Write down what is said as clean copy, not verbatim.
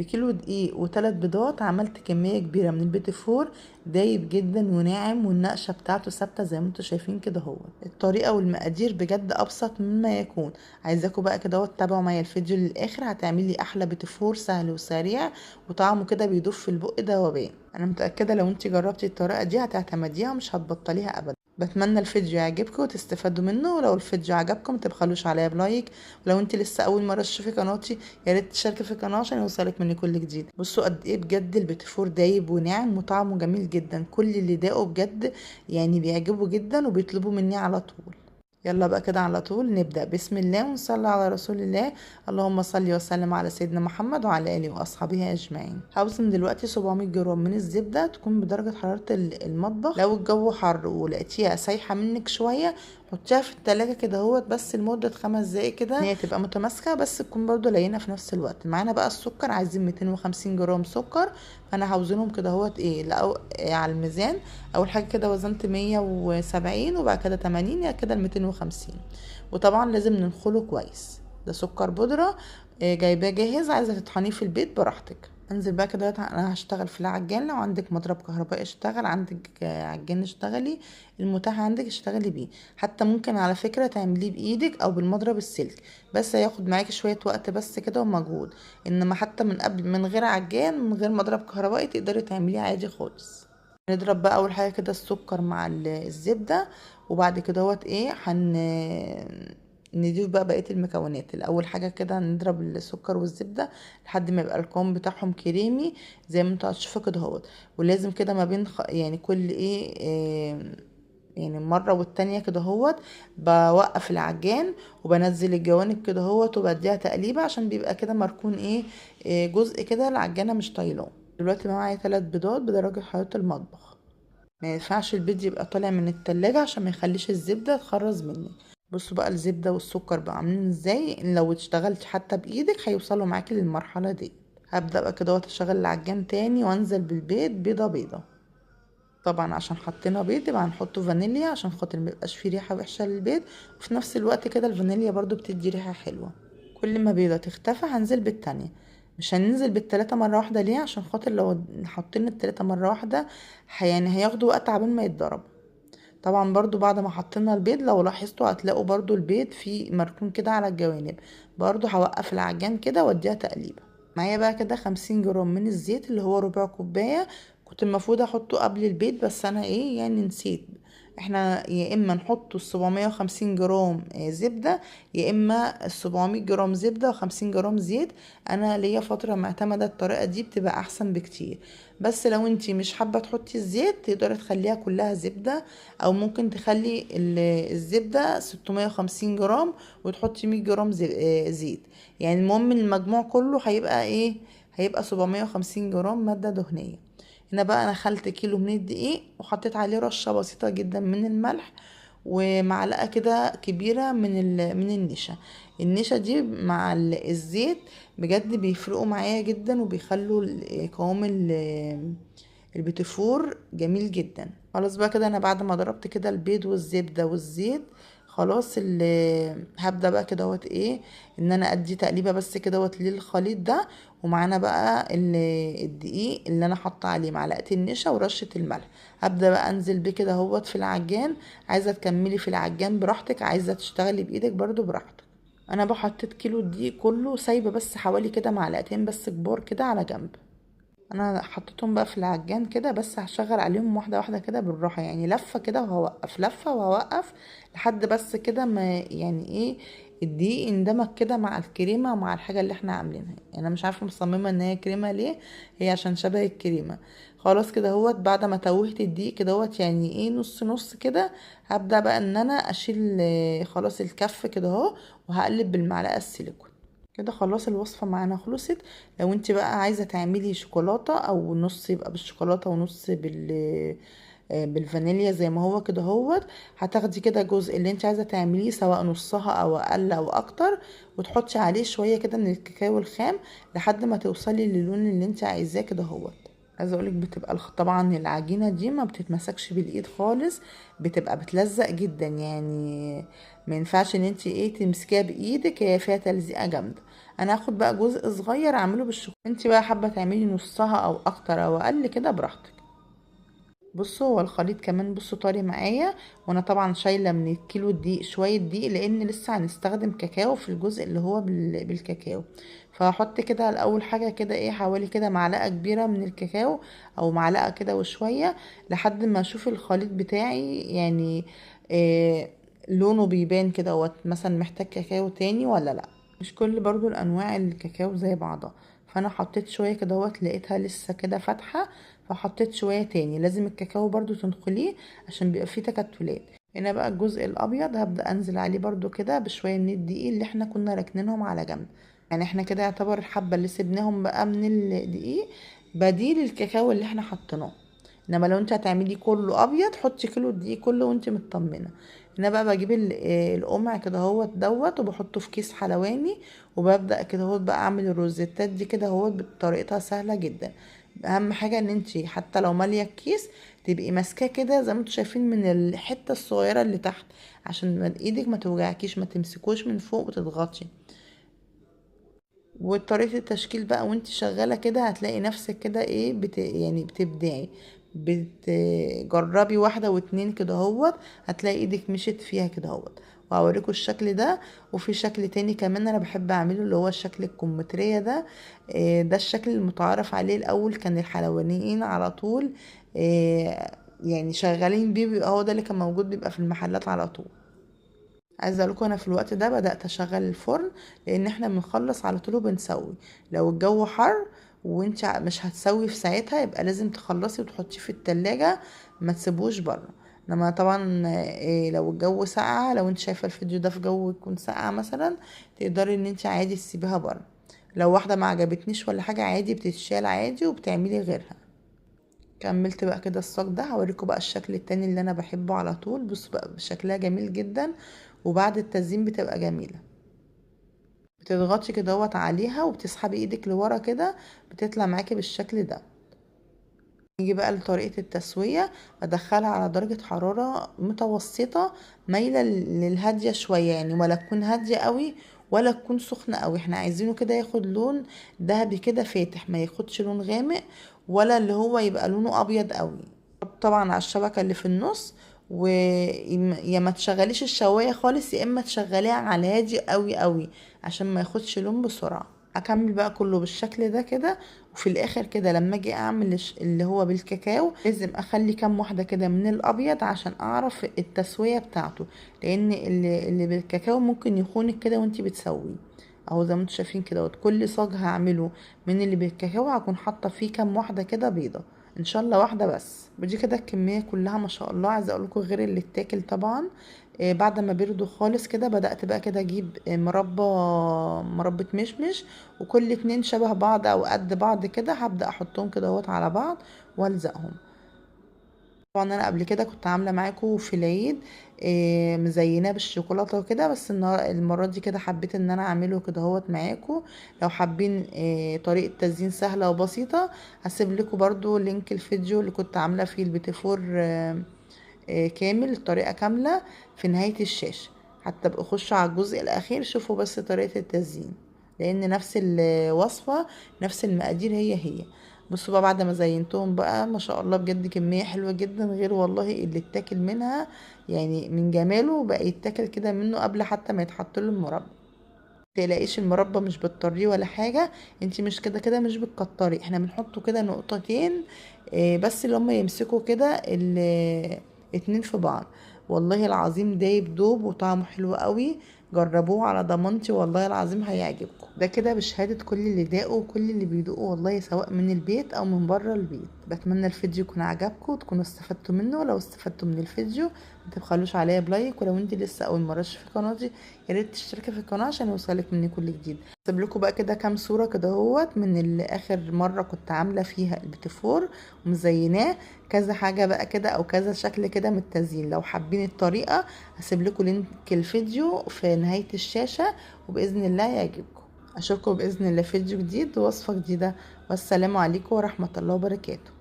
بكيلو دقيق وثلاث بيضات عملت كمية كبيرة من البيتي فور، دايب جدا وناعم، والنقشة بتاعته ثابتة زي ما انتوا شايفين كده. هو الطريقة والمقادير بجد ابسط مما يكون. عايزاكم بقى كده تتابعوا معايا الفيديو للاخر، هتعملي احلى بيتي فور سهل وسريع، وطعمه كده بيدوب في البق ذوبان. انا متأكدة لو انت جربتي الطريقة دي هتعتمديها ومش هتبطليها ابدا. بتمنى الفيديو يعجبكم وتستفادوا منه، ولو الفيديو عجبكم متبخلوش عليا بلايك، ولو انت لسه اول مره تشوفي قناتي يا ريت تشتركي في القناه عشان يوصلك مني كل جديد. بصوا قد ايه بجد البيتي فور دايب وناعم وطعمه جميل جدا، كل اللي داقه بجد يعني بيعجبه جدا وبيطلبوا مني على طول. يلا بقى كده على طول نبدأ، بسم الله ونصلي على رسول الله. اللهم صل وسلم على سيدنا محمد وعلى آله وأصحابه أجمعين. هوزن دلوقتي 700 جرام من الزبدة، تكون بدرجة حرارة المطبخ. لو الجو حر ولقيتيها سايحة منك شوية حطيها في التلاجة كده هوت بس لمدة 5 دقايق كده، ان هي تبقى متماسكة بس تكون برضو لينة في نفس الوقت. معانا بقى السكر، عايزين 250 جرام سكر، فانا هوزنهم كده هوت على الميزان. اول حاجة كده وزنت 170 وبعد كده 80، يعني كده 250. وطبعا لازم ننخله كويس. ده سكر بودرة جايباه جاهز، عايزة تطحنيه في البيت براحتك. انزل بقى كده، انا هشتغل في العجان. لو عندك مضرب كهربائي اشتغل، عندك عجان اشتغلي، المتاح عندك اشتغلي بيه. حتى ممكن على فكرة تعمليه بايدك او بالمضرب السلك، بس هياخد معاكي شوية وقت بس كده ومجهود. انما حتى من قبل من غير عجان من غير مضرب كهربائي تقدري تعمليه عادي خالص. نضرب بقى اول حاجة كده السكر مع الزبدة، وبعد كده نضيف بقى بقية المكونات. الأول حاجة كده نضرب السكر والزبدة لحد ما يبقى القوام بتاعهم كريمي زي ما انتوا هتشوفوا كده ولازم كده ما بين يعني كل يعني مرة والتانية كده بوقف العجان وبنزل الجوانب كده وبديها تقليبة عشان بيبقى كده مركون جزء كده العجانة مش طايلاه. دلوقتي معايا 3 بيضات بدرجة حرارة المطبخ. ما ينفعش البيض يبقى طالع من التلاجة عشان ما يخليش الزبدة تخرز منك. بصوا بقى الزبدة والسكر بقى عاملين ازاي، لو اشتغلت حتى بايدك هيوصلوا معاكي للمرحلة دي. هبدأ بقى كده اشغل العجان تاني وانزل بالبيض بيضة بيضة. طبعا عشان حطينا بيض يبقى هنحطه فانيليا عشان خاطر ميبقاش فيه ريحة وحشة للبيض، وفي نفس الوقت كده الفانيليا برضو بتدي ريحة حلوة. كل ما بيضة تختفى هنزل بالتانية. مش هننزل بالتلاتة مرة واحدة، ليه؟ عشان خاطر لو حطينا التلاتة مرة واحدة يعني هياخدوا وقت عبال ما يتضرب. طبعا برضو بعد ما حطينا البيض لو لاحظتوا هتلاقوا برضو البيض فيه مركون كده على الجوانب. برضو هوقف العجان كده واديها تقليبه. معايا بقى كده 50 جرام من الزيت اللي هو ربع كوباية، كنت المفروض احطه قبل البيض بس انا يعني نسيت. احنا يا اما نحط 750 جرام زبدة، يا اما 700 جرام زبدة و50 جرام زيت. انا ليا فترة معتمدة الطريقة دي بتبقى احسن بكتير. بس لو انتي مش حابة تحطي الزيت تقدري تخليها كلها زبدة، او ممكن تخلي الزبدة 650 جرام وتحطي 100 جرام زيت. يعني المهم المجموع كله هيبقى 750 جرام مادة دهنية. هنا بقى انا خلت كيلو من الدقيق وحطيت عليه رشة بسيطة جدا من الملح، ومعلقة كده كبيرة من النشا. النشا دي مع الزيت بجد بيفرقوا معايا جدا وبيخلوا قوام البيتيفور جميل جدا. خلاص بقى كده انا بعد ما ضربت كده البيض والزبدة والزيت خلاص، هبدأ بقى كده ان انا ادي تقليبة بس كده للخليط ده. ومعانا بقى الدقيق اللي انا حاطه عليه معلقه النشا ورشه الملح. هبدا بقى انزل بيه كده في العجان. عايزه تكملي في العجان براحتك، عايزه تشتغلي بايدك برضو براحتك. انا بقى حطيت كيلو الدقيق كله، سايبه بس حوالي كده معلقتين بس كبار كده على جنب. انا حطيتهم بقى في العجان كده، بس هشغل عليهم واحده واحده كده بالراحه، يعني لفه كده وهوقف لفه وهوقف لحد بس كده ما الدقيق اندمج كده مع الكريمه ومع الحاجه اللي احنا عاملينها. يعني انا مش عارفه مصممه ان هي كريمه ليه، هي عشان شبه الكريمه. خلاص كده بعد ما توهت الدقيق كده يعني نص نص كده. هبدا بقى ان انا اشيل خلاص الكف كده وهقلب بالمعلقه السيليكون. كده خلاص الوصفة معانا خلصت. لو انت بقى عايزة تعملي شوكولاتة او نص يبقى بالشوكولاتة ونص بالفانيليا زي ما هو كده هتاخدي كده جزء اللي انت عايزة تعمليه سواء نصها او اقل او اكتر، وتحطي عليه شوية كده من الكاكاو الخام لحد ما توصلي للون اللي انت عايزاه كده. عايزه اقولك بتبقى طبعا العجينه دي ما بتتمسكش بالايد خالص، بتبقى بتلزق جدا يعني. ما ينفعش ان انت تمسكيها بايدك، هي فيها تلزيقه جامده. انا هاخد بقى جزء صغير اعمله بالشوكولاته، انت بقى حابه تعملي نصها او اكتر او اقل كده براحتك. بصوا هو الخليط كمان بصوا طاري معايا، وانا طبعا شايله من الكيلو دقيق شويه دقيق لان لسه هنستخدم كاكاو في الجزء اللي هو بالكاكاو. فهحط كده الاول حاجه كده حوالي كده معلقه كبيره من الكاكاو، او معلقه كده وشويه، لحد ما اشوف الخليط بتاعي يعني لونه بيبان كده مثلا محتاج كاكاو تاني ولا لا. مش كل برضو الانواع الكاكاو زي بعضها، فانا حطيت شويه كده لقيتها لسه كده فاتحه، فحطيت شويه تاني. لازم الكاكاو برضو تنخليه عشان بيبقى فيه تكتلات. هنا بقى الجزء الابيض هبدا انزل عليه برضو كده بشويه من الدقيق اللي احنا كنا راكنينهم على جنب. يعني احنا كده يعتبر الحبه اللي سيبناهم بقى من الدقيق بديل الكاكاو اللي احنا حطيناه. انما لو انت هتعملي كله ابيض حطي كيلو الدقيق كله وانت مطمنه. هنا بقى بجيب القمع كده وبحطه في كيس حلواني، وببدأ كده بقى اعمل الروزيتات دي كده بطريقتها سهلة جدا. اهم حاجة ان انتي حتى لو مالية الكيس تبقي ماسكاه كده زي ما انتوا شايفين من الحتة الصغيرة اللي تحت، عشان ايدك ما توجعكيش، ما تمسكوش من فوق وتضغطي. وطريقة التشكيل بقى وانت شغالة كده هتلاقي نفسك كده يعني بتبدعي، بتجربي واحدة واتنين كده هتلاقي ايدك مشيت فيها كده. وهوريكم الشكل ده. وفي شكل تاني كمان انا بحب اعمله اللي هو الشكل الكمثرية ده. ده الشكل المتعارف عليه الاول، كان الحلوانيين على طول يعني شغالين بيه، بيبقى هو ده اللي كان موجود بيبقى في المحلات على طول. عايزه اقول لكم انا في الوقت ده بدات اشغل الفرن، لان احنا بنخلص على طول وبنسوي. لو الجو حر وانت مش هتسوي في ساعتها يبقى لازم تخلصي وتحطيه في التلاجة، ما تسيبوش بره. انما طبعا لو الجو ساقعه، لو انت شايفه الفيديو ده في جو يكون ساقعه مثلا، تقدري ان انت عادي تسيبيها بره. لو واحده ما عجبتنيش ولا حاجه عادي بتتشال عادي وبتعملي غيرها. كملت بقى كده الصاج ده، هوريكم بقى الشكل التاني اللي انا بحبه على طول. بصوا بقى شكلها جميل جدا، وبعد التزيين بتبقى جميلة. بتضغطي كده عليها وبتسحبي ايدك لورا كده، بتطلع معاكي بالشكل ده. نيجي بقى لطريقة التسوية. بدخلها على درجة حرارة متوسطة، مايلة للهادية شوية يعني، ولا تكون هادية قوي ولا تكون سخنة قوي. احنا عايزينه كده ياخد لون ذهبي كده فاتح، ما ياخدش لون غامق ولا اللي هو يبقى لونه ابيض قوي. طبعا على الشبكة اللي في النص، ويا ما تشغليش الشواية خالص يا اما تشغليها على هادي قوي قوي عشان ما ياخدش لون بسرعة. اكمل بقى كله بالشكل ده كده. وفي الاخر كده لما اجي اعمل اللي هو بالكاكاو لازم اخلي كام واحدة كده من الابيض عشان اعرف التسوية بتاعته، لان اللي بالكاكاو ممكن يخونك كده وانتي بتسويه. اهو زي ما انتوا شايفين كده كل صاج هعمله من اللي بالكاكاو هكون حاطه فيه كام واحده كده بيضه، ان شاء الله واحده بس. ودي كده الكميه كلها ما شاء الله. عايزه اقول لكم غير اللي اتاكل طبعا. بعد ما بردوا خالص كده بدات بقى كده اجيب مربى مشمش، وكل اتنين شبه بعض او قد بعض كده هبدا احطهم كده على بعض والزقهم. طبعا انا قبل كده كنت عامله معاكم في العيد مزيناه بالشوكولاته وكده، بس المره دي كده حبيت ان انا اعمله كده معاكم. لو حابين طريقه تزيين سهله وبسيطه، هسيب لكم برضو لينك الفيديو اللي كنت عامله فيه البيتيفور كامل الطريقه كامله في نهايه الشاشه. حتى بقوا خشوا على الجزء الاخير شوفوا بس طريقه التزيين، لان نفس الوصفه نفس المقادير هي. بصوا بقى بعد ما زينتهم بقى ما شاء الله بجد كمية حلوة جدا، غير والله اللي اتاكل منها يعني من جماله بقى يتاكل كده منه قبل حتى ما يتحط له المربى. تلاقيش المربى مش بتطريه ولا حاجة، انتي مش كده كده مش بتكتري، احنا بنحطه كده نقطتين بس اللي هما يمسكوا كده اتنين في بعض. والله العظيم دايب دوب وطعمه حلو قوي. جربوه على ضمانتي والله العظيم هيعجبكم. ده كده بشهادة كل اللي داقوا وكل اللي بيدوقوا والله، سواء من البيت او من بره البيت. بتمنى الفيديو يكون عجبكم وتكونوا استفدتوا منه. لو استفدتوا من الفيديو ما تبخلوش عليا بلايك، ولو انت لسه اول مره تشوفي قناتي يا ريت تشتركي في القناه عشان يوصلك مني كل جديد. هسيب لكم بقى كده كام صوره كده من اللي اخر مره كنت عامله فيها البيتيفور ومزيناه كذا حاجه بقى كده او كذا شكل كده من التزيين. لو حابين الطريقه هسيب لكم لينك الفيديو في نهايه الشاشه، وباذن الله يعجبكم. اشوفكم باذن الله فيديو جديد ووصفة جديدة، والسلام عليكم ورحمة الله وبركاته.